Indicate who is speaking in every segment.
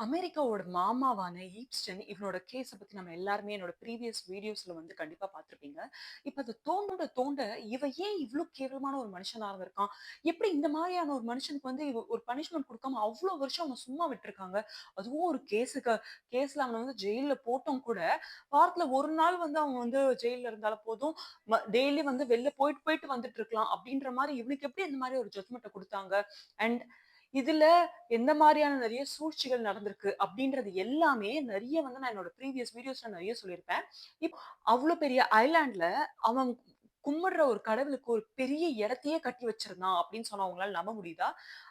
Speaker 1: அமெரிக்காவோட மாமாவான ஈப்ஸ்டன் இவனோட கேஸ பத்தி நம்ம எல்லாருமே என்னோட ப்ரீவியஸ் வீடியோஸ்ல வந்து கண்டிப்பா பார்த்திருப்பீங்க. இப்ப அது தோண்ட தோண்ட இவன் ஏன் இவ்ளோ கேவலமான ஒரு மனுஷனா இருந்திருக்கான்? எப்படி இந்த மாரியான ஒரு மனுஷனுக்கு வந்து ஒரு பனிஷ்மென்ட் குடுக்காம அவ்ளோ வருஷம் அவன சும்மா விட்டுருக்காங்க? அதுவும் ஒரு கேஸ்ல அவன வந்து ஜெயில்ல போட்டும் கூட, வாரத்துல 1 நாள் வந்து அவன் வந்து ஜெயில்ல இருந்தால போதும், டெய்லி வந்து வெளில போயிட்டு போயிட்டு வந்துட்டு இருக்கலாம். அப்படின்ற மாரி இவனுக்கு எப்படி இந்த மாரி ஒரு ஜட்ஜ்மென்ட்ட குடுத்தாங்க? அண்ட் இதுல எந்த மாரியான நெறைய சூழ்ச்சிகள் நடந்திருக்கு அப்படின்றது எல்லாமே நெறைய வந்து நான் என்னோட ப்ரீவியஸ் வீடியோஸ்ல நெறைய சொல்லியிருப்பேன். அவ்ளோ பெரிய ஐலேண்ட்ல அவன் கும்பிடுற ஒரு கடவுளுக்கு ஒரு பெரிய இடத்தையே கட்டி வச்சிருந்தான் அப்படின்னு சொன்னா உங்களால நம்ப முடியுதா?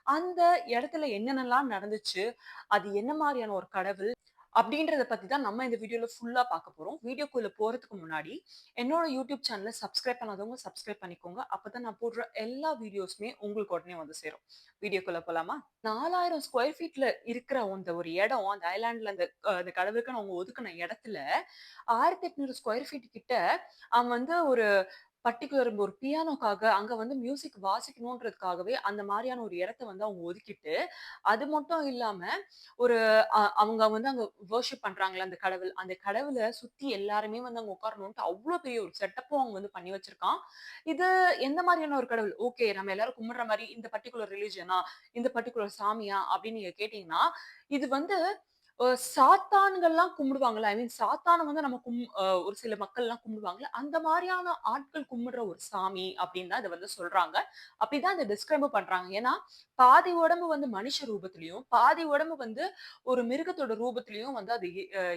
Speaker 1: அந்த இடத்துல என்னென்னலாம் நடந்துச்சு? அது என்ன மாரியான ஒரு கடவுள்? அப்படின்றத பத்தி தான் நம்ம இந்த வீடியோல ஃபுல்லா பார்க்க போறோம். வீடியோக்குள்ள போறதுக்கு முன்னாடி, என்னோட யூடியூப் சேனல சப்ஸ்கிரைப் பண்ணாதவங்க சப்ஸ்கிரைப் பண்ணிக்கோங்க. அப்பதான் நான் போடுற எல்லா வீடியோஸுமே உங்களுக்கு உடனே வந்து சேரும். வீடியோக்குள்ள போலாமா? 4000 ஸ்கொயர் ஃபீட்ல இருக்கிற அந்த ஒரு இடம், அந்த ஐலேண்ட்ல அந்த கடவுளுக்குன்னு அவங்க ஒதுக்குன இடத்துல, 1800 ஸ்கொயர் ஃபீட் கிட்ட அவன் வந்து ஒரு பர்ட்டிகுலர் ஒரு பியானோக்காக அங்க வந்து மியூசிக் வாசிக்கணுன்றதுக்காகவே அந்த மாரியான ஒரு இடத்த வந்து அவங்க ஒதுக்கிட்டு, அது மட்டும் இல்லாம ஒரு அவங்க வந்து அங்க வொர்ஷிப் பண்றாங்கல்ல அந்த கடவுள். அந்த கடவுள சுத்தி எல்லாருமே வந்து அங்க உட்காரணுன்ட்டு அவ்ளோ பெரிய ஒரு செட்டப்பும் அவங்க வந்து பண்ணி வச்சிருக்கான். இது எந்த மாரியான ஒரு கடவுள்? ஓகே நம்ம எல்லாரும் கும்பிடுற மாரி இந்த பர்ட்டிகுலர் ரிலிஜியனா? இந்த பர்ட்டிகுலர் சாமியா? அப்படின்னு நீங்க கேட்டீங்கன்னா, இது வந்து சாத்தான்கள்லாம் கும்பிடுவாங்கல்ல. ஐ மீன் சாத்தான வந்து நம்ம ஒரு சில மக்கள்லாம் கும்பிடுவாங்கல்ல. அந்த மாரியான ஆட்கள் கும்பிடுற ஒரு சாமி அப்படின்னு தான் இத வந்து சொல்றாங்க. அப்படிதான் இத டிஸ்கிரைபும் பண்றாங்க. ஏன்னா, பாதி உடம்பு வந்து மனுஷ ரூபத்திலயும், பாதி உடம்பு வந்து ஒரு மிருகத்தோட ரூபத்திலயும் வந்து அது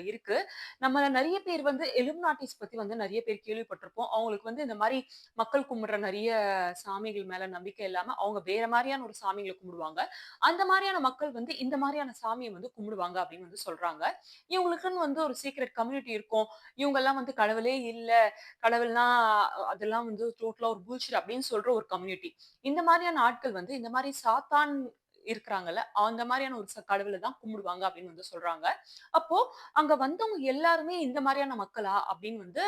Speaker 1: இருக்கு. நம்ம நெறைய பேர் வந்து எலுமினாட்டிஸ் பத்தி வந்து நெறைய பேர் கேள்விப்பட்டிருப்போம். அவங்களுக்கு வந்து இந்த மாரி மக்கள் கும்பிடுற நெறைய சாமிகள் மேல நம்பிக்கை இல்லாம, அவங்க வேற மாரியான ஒரு சாமிகள கும்பிடுவாங்க. அந்த மாரியான மக்கள் வந்து இந்த மாரியான சாமிய வந்து கும்பிடுவாங்க அப்படின்னு வந்து சொல்றாங்க. இவங்களுக்குன்னு வந்து ஒரு சீக்ரெட் கம்யூனிட்டி இருக்கும். இவங்கலாம் வந்து கடவுளே இல்ல. கடவுள்னா அதெல்லாம் வந்து டோட்டலா ஒரு புல்ஷிட் அப்படின்னு சொல்ற ஒரு கம்யூனிட்டி. இந்த மாரியான ஆட்கள் வந்து இந்த மாரி சாத்தான் இருக்கிறாங்கல்ல, அந்த மாரியான ஒரு கடவுள தான் கும்பிடுவாங்க அப்படின்னு வந்து சொல்றாங்க. அப்போ அங்க வந்தவங்க எல்லாருமே இந்த மாரியான மக்களா? அப்படின்னு வந்து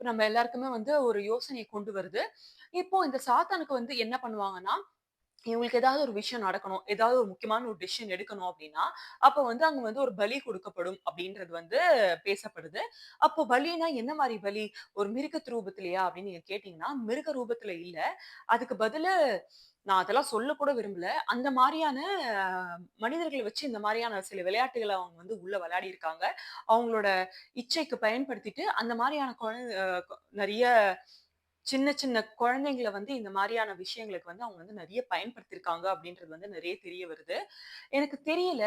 Speaker 1: நம்ம எல்லாருக்குமே வந்து ஒரு யோசனைய கொண்டு வருது. இப்போ இந்த சாத்தானுக்கு வந்து என்ன பண்ணுவாங்கன்னா, இவங்களுக்கு ஏதாவது ஒரு விஷயம் நடக்கணும். ஏதாவது ஒரு முக்கியமான ஒரு டிசிஷன் எடுக்கணும் அப்டின்னா, அப்ப வந்து அங்க வந்து ஒரு பலி கொடுக்கப்படும் அப்டின்றது வந்து பேசப்படுது. அப்போ பலினா என்ன மாரி பலி? ஒரு மிருகத்து ரூபத்திலயா? அப்டின்னு நீங்க கேட்டீங்கன்னா, மிருக ரூபத்துல இல்ல. அதுக்கு பதிலு நான் அதெல்லாம் சொல்லக்கூட விரும்பல. அந்த மாரியான மனிதர்கள வச்சு இந்த மாரியான சில விளையாட்டுகள அவங்க வந்து உள்ள விளையாடியிருக்காங்க. அவங்களோட இச்சைக்கு பயன்படுத்திட்டு அந்த மாரியான நெறைய சின்ன சின்ன குழந்தைங்கள வந்து இந்த மாரியான விஷயங்களுக்கு வந்து அவங்க வந்து நெறைய பயன்படுத்தியிருக்காங்க அப்படின்றது வந்து நெறைய தெரிய வருது. எனக்கு தெரியல.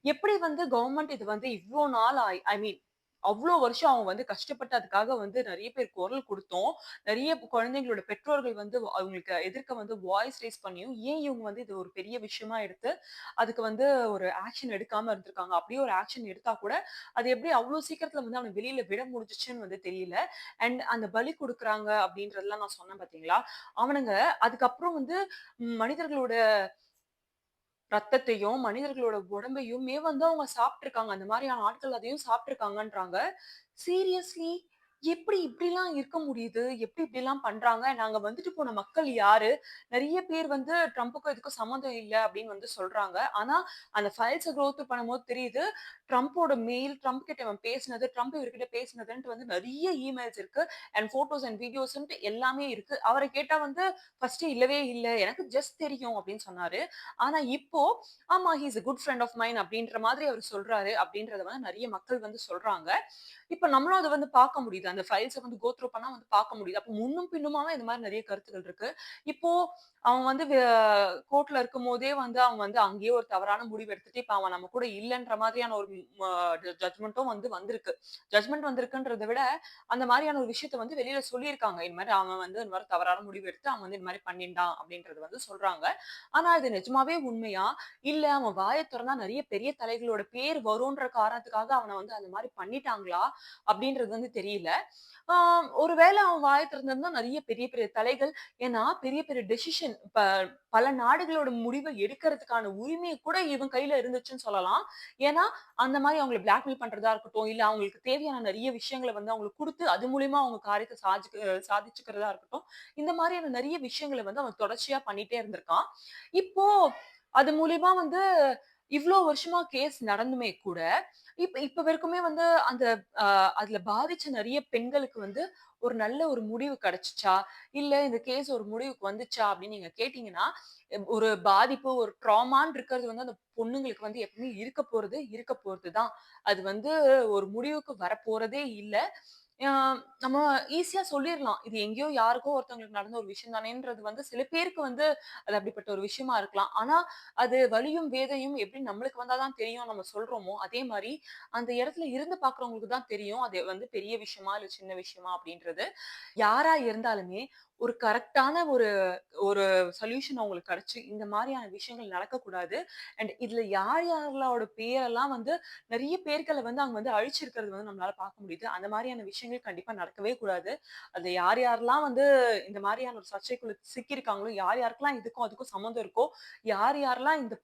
Speaker 1: எப்படி வந்து கவர்ன்மெண்ட் இது வந்து இவ்ளோ நாள் ஐ மீன் அவ்ளோ வருஷம் அவங்க வந்து கஷ்டப்பட்டு அதுக்காக வந்து நெறைய பேர் குரல் குடுத்தும், நெறைய குழந்தைங்களோட பெற்றோர்கள் வந்து அவங்களுக்கு எதிர்க்க வந்து வாய்ஸ் ரெய்ஸ் பண்ணியும், ஏன் இவங்க வந்து இது ஒரு பெரிய விஷயமா எடுத்து, அதுக்கு வந்து ஒரு ஆக்ஷன் எடுக்காம இருந்திருக்காங்க. அப்படியே ஒரு ஆக்ஷன் எடுத்தா கூட, அது எப்படி அவ்ளோ சீக்கிரத்துல வந்து அவன வெளியில விட முடிஞ்சுச்சுன்னு வந்து தெரியல. அண்ட் அந்த பலி குடுக்குறாங்க அப்படின்றதெல்லாம் நான் சொன்னேன் பார்த்தீங்களா? அவனுங்க அதுக்கப்புறம் வந்து மனிதர்களோட ரத்தத்தையும், மனிதர்களோட உடம்பையுமே வந்து அவங்க சாப்ட்டுருக்காங்க. அந்த மாரியான ஆட்கள் அதையும் சாப்ட்டுருக்காங்கன்றாங்க. சீரியஸ்லி எப்படி இப்படிலாம் இருக்க முடியுது? எப்படி இப்படிலாம் பண்றாங்க? நாங்க வந்துட்டு போன மக்கள் யாரு? நெறைய பேர் வந்து ட்ரம்புக்கும் இதுக்கும் சம்மந்தம் இல்ல அப்படின்னு வந்து சொல்றாங்க. ஆனா, அந்த ஃபைல்ஸ கோ த்ரூ பண்ணும்போது தெரியுது, ட்ரம்போட மெயில், ட்ரம்ப் கிட்ட இவன் பேசினது, ட்ரம்ப் இவர்கிட்ட பேசினதுன்ட்டு வந்து நெறைய இமெயில்ஸ் இருக்கு. அண்ட் ஃபோட்டோஸ் அண்ட் வீடியோஸ்ன்ட்டு எல்லாமே இருக்கு. அவர கேட்டா வந்து ஃபர்ஸ்ட்டு இல்லவே இல்ல. எனக்கு ஜஸ்ட் தெரியும் அப்படின்னு சொன்னாரு. ஆனா இப்போ, ஆமா he is a good friend of mine அப்படின்ற மாதிரி அவரு சொல்றாரு அப்படின்றத வந்து நெறைய மக்கள் வந்து சொல்றாங்க. இப்ப நம்மளும் அத வந்து பார்க்க முடியுது. அந்த ஃபைல்ஸ வந்து கோ த்ரூ பண்ணா வந்து பார்க்க முடியுது. அப்ப முன்னும் பின்னுமாவே இந்த மாரி நெறைய கருத்துக்கள் இருக்கு. இப்போ அவன் வந்து கோர்ட்ல இருக்கும்போதே வந்து அவன் வந்து அங்கேயே ஒரு தவறான முடிவு எடுத்துட்டு, இப்ப அவன் நம்ம கூட இல்லன்ற மாதிரியான ஒரு ம ஜட்ஜ்மென்ட்டும் வந்து வந்திருக்கு. ஜட்ஜ்மென்ட் வந்திருக்குன்றத விட, அந்த மாரியான ஒரு விஷயத்த வந்து வெளியில சொல்லியிருக்காங்க. இது மாரி அவன் வந்து இந்த மாரி தவறான முடிவு எடுத்து அவன் வந்து இந்த மாரி பண்ணிட்டான் அப்படின்றது வந்து சொல்றாங்க. ஆனா இது நிஜமாவே உண்மையா? இல்ல அவன் வாய தொறந்தா நெறைய பெரிய தலைகளோட பேர் வரும்ன்ற காரணத்துக்காக அவன வந்து அந்த மாரி பண்ணிட்டாங்களா? அப்படின்றது வந்து தெரியல. ஆ ஒருவேள அவன் வாய திறந்திருந்தா நெறைய பெரிய பெரிய தலைகள் ஏன்னா பெரிய பெரிய டெசிஷன் பல நாடுகளோட முடிவ எடுக்கிறதுக்கான உரிமை கூட இவன் கையில இருந்துச்சுன்னு சொல்லலாம். ஏன்னா, அந்த மாரி அவங்கள பிளாக்மெயில் பண்றதா இருக்கட்டும், இல்ல அவங்களுக்கு தேவையான நெறைய விஷயங்கள வந்து அவங்களுக்கு குடுத்து, அது மூலியமா அவங்க காரியத்த சாதிச்சுக்கிறதா இருக்கட்டும். இந்த மாரியான நெறைய விஷயங்கள வந்து அவன் தொடர்ச்சியா பண்ணிட்டே இருந்திருக்கான். இப்போ அது மூலியமா வந்து இவ்ளோ வருஷமா கேஸ் நடந்துமே கூட, இப்ப இப்ப வரைக்குமே வந்து அந்த அ அதுல பாதிச்ச நெறைய பெண்களுக்கு வந்து ஒரு நல்ல ஒரு முடிவு கிடைச்சுச்சா? இல்ல இந்த கேஸ் ஒரு முடிவுக்கு வந்துச்சா? அப்படின்னு நீங்க கேட்டீங்கன்னா, ஒரு பாதிப்பு, ஒரு ட்ராமான்னு இருக்கிறது வந்து அந்த பொண்ணுங்களுக்கு வந்து எப்பவுமே இருக்க போறது தான். அது வந்து ஒரு முடிவுக்கு வரப்போறதே இல்ல. ஆ நம்ம ஈஸியா சொல்லிர்லாம். இது எங்கேயோ யாருக்கோ ஒருத்தவங்களுக்கு நடந்த ஒரு விஷயம் தானேன்றது வந்து சில பேருக்கு வந்து அது அப்படிப்பட்ட ஒரு விஷயமா இருக்கலாம். ஆனா, அது வலியும், வேதனையும் எப்படி நம்மளுக்கு வந்தா தான் தெரியும் நம்ம சொல்றோமோ, அதே மாரி அந்த இடத்துல இருந்து பார்க்கிறவங்களுக்கு தான் தெரியும். அது வந்து பெரிய விஷயமா, இல்ல சின்ன விஷயமா அப்படின்றது. யாரா இருந்தாலுமே ஒரு கரெக்ட்டான ஒரு ஒரு சொல்யூஷன் அவங்களுக்கு கிடைச்சு, இந்த மாரியான விஷயங்கள் நடக்கக்கூடாது. அண்ட் இதுல யார் யார்களோட பேரெல்லாம் வந்து நெறைய பேர்கள வந்து அவங்க வந்து அழிச்சிருக்கிறது வந்து நம்மளால பார்க்க முடியுது. அந்த மாரியான விஷயங்கள் கண்டிப்பா நடக்கவே கூடாது. அதுல யார் யாரெல்லாம் வந்து இந்த மாரியான ஒரு சர்ச்சைக்குள்ள சிக்கியிருக்காங்களோ, யார் யாருக்கெல்லாம் இதுக்கும் அதுக்கும் சம்மந்தம் இருக்கோ, யார் யாரெல்லாம் இந்த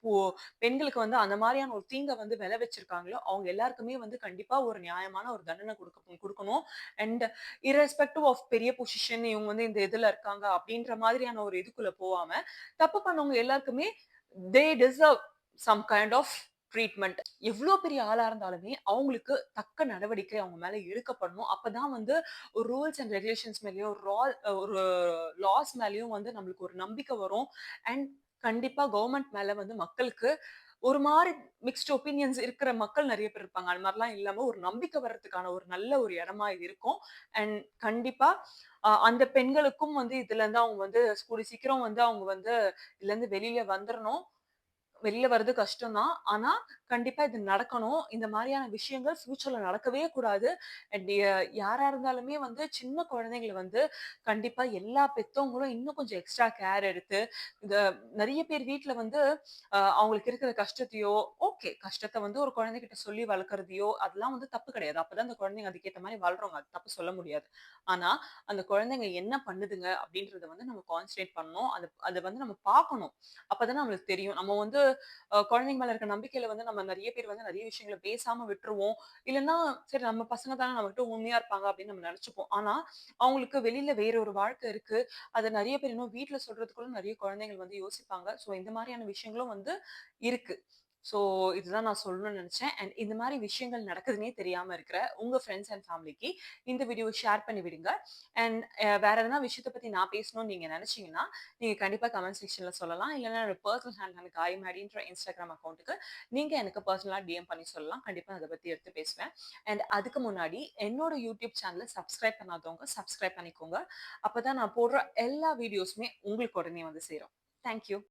Speaker 1: பெண்களுக்கு வந்து அந்த மாரியான ஒரு தீங்க வந்து வச்சிருக்காங்களோ, அவங்க எல்லாருக்குமே வந்து கண்டிப்பா ஒரு நியாயமான ஒரு தண்டனை குடுக்கணும். அண்ட் இரஸ்பெக்டிவ் ஆஃப் பெரிய பொசிஷன் இவங்க வந்து இந்த இதுல இருக்காங்க அப்படின்ற மாதிரியான ஒரு இதுக்குள்ள போவாம, தப்பு பண்ணவங்க எல்லாருக்குமே they deserve some kind of treatment. எவ்ளோ பெரிய ஆளா இருந்தாலுமே, அவங்களுக்கு தக்க நடவடிக்கை அவங்க மேல எடுக்கப்படணும். அப்பதான் வந்து ஒரு ரூல்ஸ் அண்ட் ரெகுலேஷன்ஸ் மேலயும், ஒரு லாஸ் மேலயும் வந்து நம்மளுக்கு ஒரு நம்பிக்கை வரும். அண்ட் கண்டிப்பா கவர்ன்மெண்ட் மேல வந்து மக்களுக்கு ஒரு மாரி மிக்ஸ்ட் ஒப்பீனியன்ஸ் இருக்கிற மக்கள் நெறைய பேர் இருப்பாங்க. அது மாரிலாம் இல்லாம ஒரு நம்பிக்கை வர்றதுக்கான ஒரு நல்ல ஒரு இடமா இது இருக்கும். அண்ட் கண்டிப்பா அந்த பெண்களுக்கும் வந்து இதுலருந்து அவங்க வந்து கூடிய சீக்கிரம் வந்து அவங்க வந்து இதுலருந்து வெளில வந்துரணும். வெளில வர்றது கஷ்டம் தான். ஆனா, கண்டிப்பா இது நடக்கணும். இந்த மாரியான விஷயங்கள் ஃபியூச்சர்ல நடக்கவே கூடாது. அண்ட் யாரா இருந்தாலுமே வந்து சின்ன குழந்தைங்கள வந்து கண்டிப்பா எல்லா பெத்தவங்களும் இன்னும் கொஞ்சம் எக்ஸ்ட்ரா கேர் எடுத்து, இந்த நெறைய பேர் வீட்ல வந்து அவங்களுக்கு இருக்கிற கஷ்டத்தையோ ஓகே. கஷ்டத்த வந்து ஒரு குழந்தைகிட்ட சொல்லி வளர்க்கறதையோ, அதெல்லாம் வந்து தப்பு கிடையாது. அப்பதான் அந்த குழந்தைங்க அதுக்கேத்த மாரி வளருங்க. அது தப்பு சொல்ல முடியாது. ஆனா, அந்த குழந்தைங்க என்ன பண்ணுதுங்க அப்படின்றத வந்து நம்ம கான்சன்ட்ரேட் பண்ணணும். அத வந்து நம்ம பார்க்கணும். அப்பதானே நம்மளுக்கு தெரியும். நம்ம வந்து குழந்தைங்க மேல இருக்க நம்பிக்கையில வந்து நம்ம நெறைய பேர் வந்து நெறைய விஷயங்கள பேசாம விட்டுருவோம். இல்லன்னா, சரி நம்ம பசங்க தானே நம்மகிட்ட உண்மையா இருப்பாங்க அப்படின்னு நம்ம நெனச்சுப்போம். ஆனா, அவங்களுக்கு வெளியில வேற ஒரு வாழ்க்கை இருக்கு. அத நெறைய பேர் இன்னும் வீட்ல சொல்றதுக்கு கூட நெறைய குழந்தைகள் வந்து யோசிப்பாங்க. ஸோ இந்த மாரியான விஷயங்களும் வந்து இருக்கு. ஸோ இதுதான் நான் சொல்லணும்னு நெனச்சேன். அண்ட் இந்த மாரி விஷயங்கள் நடக்குதுன்னே தெரியாம இருக்கிற உங்க ஃப்ரெண்ட்ஸ் அண்ட் ஃபேமிலிக்கு இந்த வீடியோவ ஷேர் பண்ணி விடுங்க. அண்ட் வேற எதனா விஷயத்த பத்தி நான் பேசணும்னு நீங்க நெனச்சீங்கன்னா, நீங்க கண்டிப்பா கமெண்ட் செக்ஷன்ல சொல்லலாம். இல்லன்னா என்னோட பெர்சனல் ஹேண்ட் காயமாடின்ற Instagram அக்கவுண்ட்க்கு நீங்க எனக்கு பெர்சனலா டிஎம் பண்ணி சொல்லலாம். கண்டிப்பா நான் அத பத்தி எடுத்து பேசுவேன். அண்ட் அதுக்கு முன்னாடி என்னோட யூடியூப் சேனல சப்ஸ்கிரைப் பண்ணாதவங்க சப்ஸ்கிரைப் பண்ணிக்கோங்க. அப்பதான் நான் போடுற எல்லா வீடியோஸுமே உங்களுக்கு உடனே வந்து சேரும். Thank you.